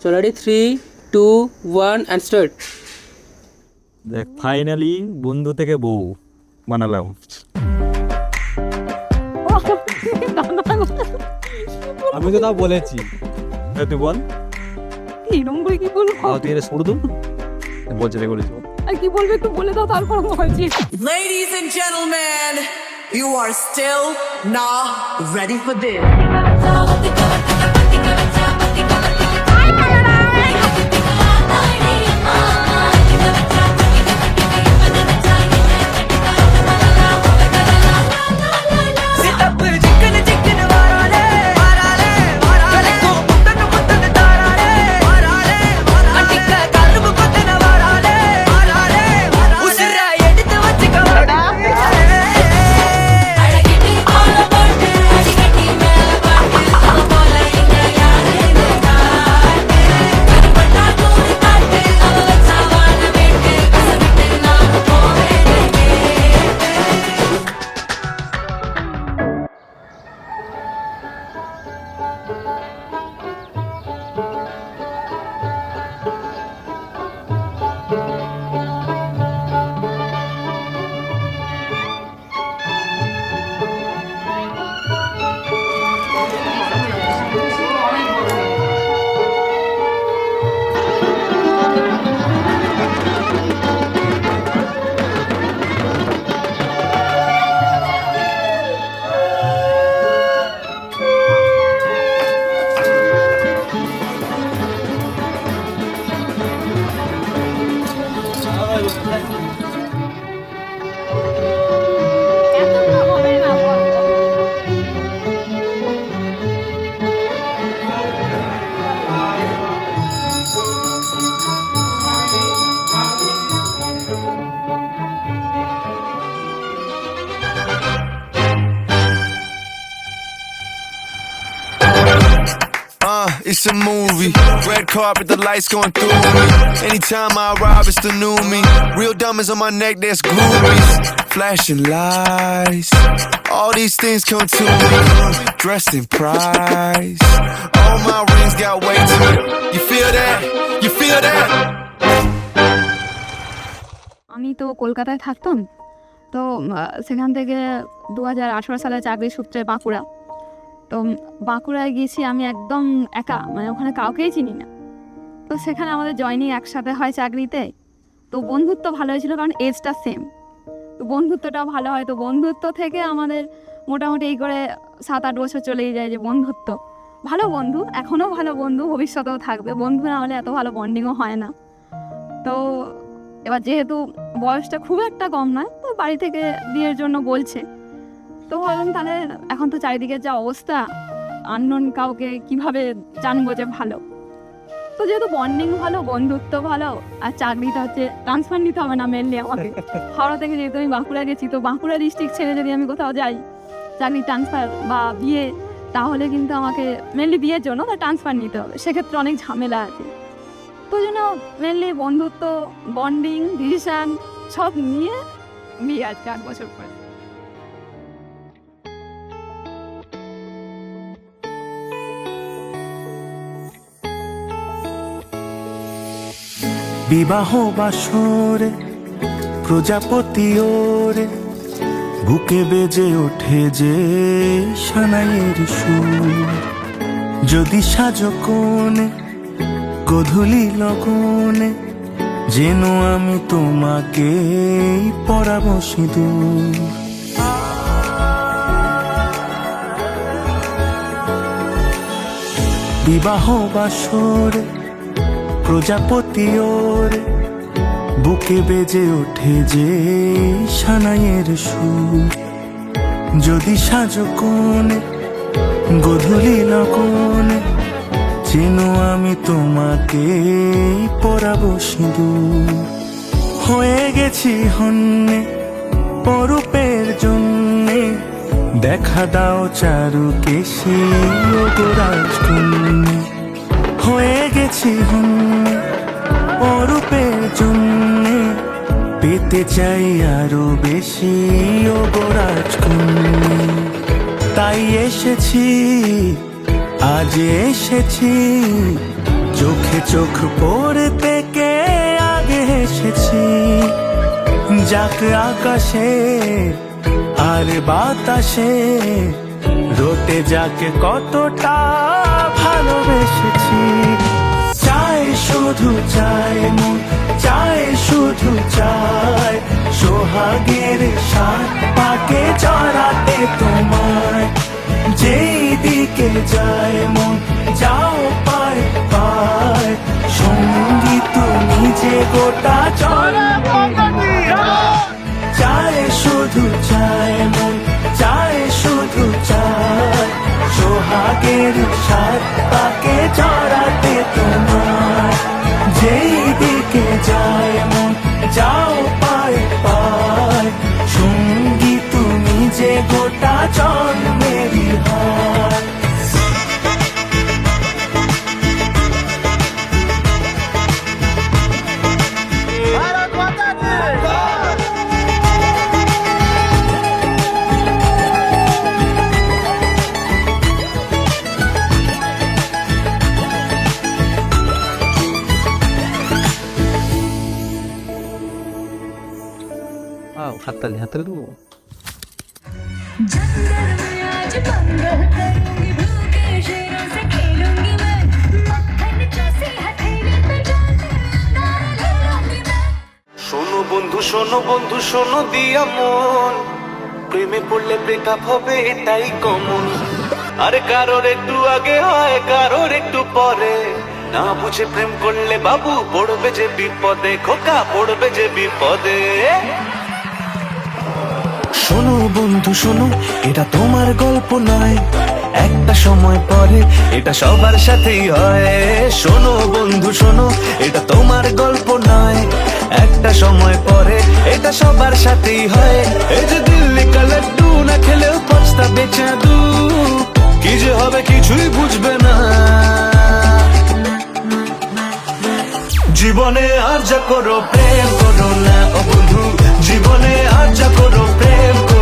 চলো ready 3, 2, 1 and start. দেখ finally বন্ধু থেকে বউ বানালাম। আমি তো তাও বলেছি, তুই বল এরকম করে কি বলবো? তুই এটা শুরু বলছে রে করেছি। আর কি বলবে একটু বলে দাও, তারপর বলছি। Ladies and gentlemen, you are still not ready for this. It's a movie. Red carpet, the lights going through me. Anytime I arrive, it's the new me. Real diamonds on my neck, there's groupies. Flashing lights. All these things come to me. Dressed in price. All my rings got weight to it. You feel that? You feel that? আমি তো কলকাতায় থাকতাম, তো সেখান থেকে 2018 সালে চাকরি সূত্রে বাঁকুড়া। তো বাঁকুড়ায় গিয়েছি আমি একদম একা, মানে ওখানে কাউকেই চিনি না। তো সেখানে আমাদের জয়েনিং একসাথে হয় চাকরিতে। তো বন্ধুত্ব ভালো হয়েছিল, কারণ এজটা সেম, তো বন্ধুত্বটাও ভালো হয়। তো বন্ধুত্ব থেকে আমাদের মোটামুটি এই করে 7-8 বছর চলেই যায় যে বন্ধুত্ব। ভালো বন্ধু, এখনও ভালো বন্ধু, ভবিষ্যতেও থাকবে। বন্ধু না হলে এত ভালো বন্ডিংও হয় না। তো এবার যেহেতু বয়সটা খুব একটা কম নয়, তো বাড়ি থেকে বিয়ের জন্য বলছে। তো ভাবলাম তাহলে এখন তো চারিদিকে যা অবস্থা, আননোন কাউকে কিভাবে জানবো যে ভালো। তো যেহেতু বন্ডিং ভালো, বন্ধুত্ব ভালো, আর চাকরিটা হচ্ছে ট্রান্সফার নিতে হবে না মেনলি আমাকে। হাওড়া থেকে যেহেতু আমি বাঁকুড়া গেছি, তো বাঁকুড়া ডিস্ট্রিক্ট ছেড়ে যদি আমি কোথাও যাই চাকরি ট্রান্সফার বা বিয়ে, তাহলে কিন্তু আমাকে মেনলি বিয়ের জন্য ট্রান্সফার নিতে হবে, সেক্ষেত্রে অনেক ঝামেলা আছে। তো জন্য মেনলি বন্ধুত্ব, বন্ডিং, ডিসিশান সব নিয়ে বিয়ে আজকে 8 বছর পরে। বিবাহ বাসরে প্রজাপতি ওরে বুকে বেজে ওঠে যে সানাইয়ের সুর। যদি সাজো কোণে গধূলি লগনে, যেন আমি তোমাকে পরাবো সিঁদুর। বিবাহ বাসরে প্রজাপতি ওরে বুকে বেজে ওঠে যে সানাইয়ের সুর। যদি সাজো কোণে গধূলি লগনে, যেন আমি তোমাকে পরাবো সিঁদুর। হয়ে গেছি হন্যে পরূপের জন্যে, দেখা দাও চারু কেশি ও রাজকন্যে। হয়ে গেছি হন্যে অরূপের জন্যে, পেতে চাই আরো বেশি ও রাজকন্যে। তাই এসেছি, আজ এসেছি চোখে চোখ পড়তে কে আগে এসেছি, যাক আকাশে আর বাতাসে রোতে যাকে কতটা ভালোবেসেছি। চায় শুধু চায় মন, চায় শুধু চায় সোহাগের সাত পাকে চড়াতে তোমায়। যেই দিকে যায় মন যাও পায় পায়, সঙ্গী তুমি যে গোটা চড়া। চায় শুধু চায় মন, চায় শুধু চায় সোহাগের সাত পাকে চড়াতে তোমায়। যেই দিকে যায় মন যাও পায় পায়, সঙ্গী তুমি যে গোটা জন্মেরই হার। হাততালি হাততালি দেবো। जंगल में आज दंगल करूंगी, भूखे शेरों से खेलूंगी मैं, मक्खन जैसी हथेली पे जाके नारे लूंगी मैं। শোনো বন্ধু শোনো বন্ধু শোনো দিয়া মন, প্রেমে পড়লে ব্রেকআপ হবে এটাই কমন। আরে কারোর একটু আগে হয় কারোর একটু পরে, না বুঝে প্রেম করলে বাবু পড়বে যে বিপদে, খোকা পড়বে যে বিপদে। শোনো বন্ধু শোনো, এটা তোমার গল্প নয়, একটা সময় পরে এটা সবার সাথেই হয়। শোনো বন্ধু শোনো, এটা তোমার গল্প নয়, একটা সময় পরে এটা সবার সাথেই হয়। এই যে দিল্লি কা লাড্ডু না খেলেও পস্তাবে চাঁদু, কি যে হবে কিছুই বুঝবে না। জীবনে আর যা করো প্রেম করো না ও বন্ধু, জীবনে আর যা করো প্রেম করো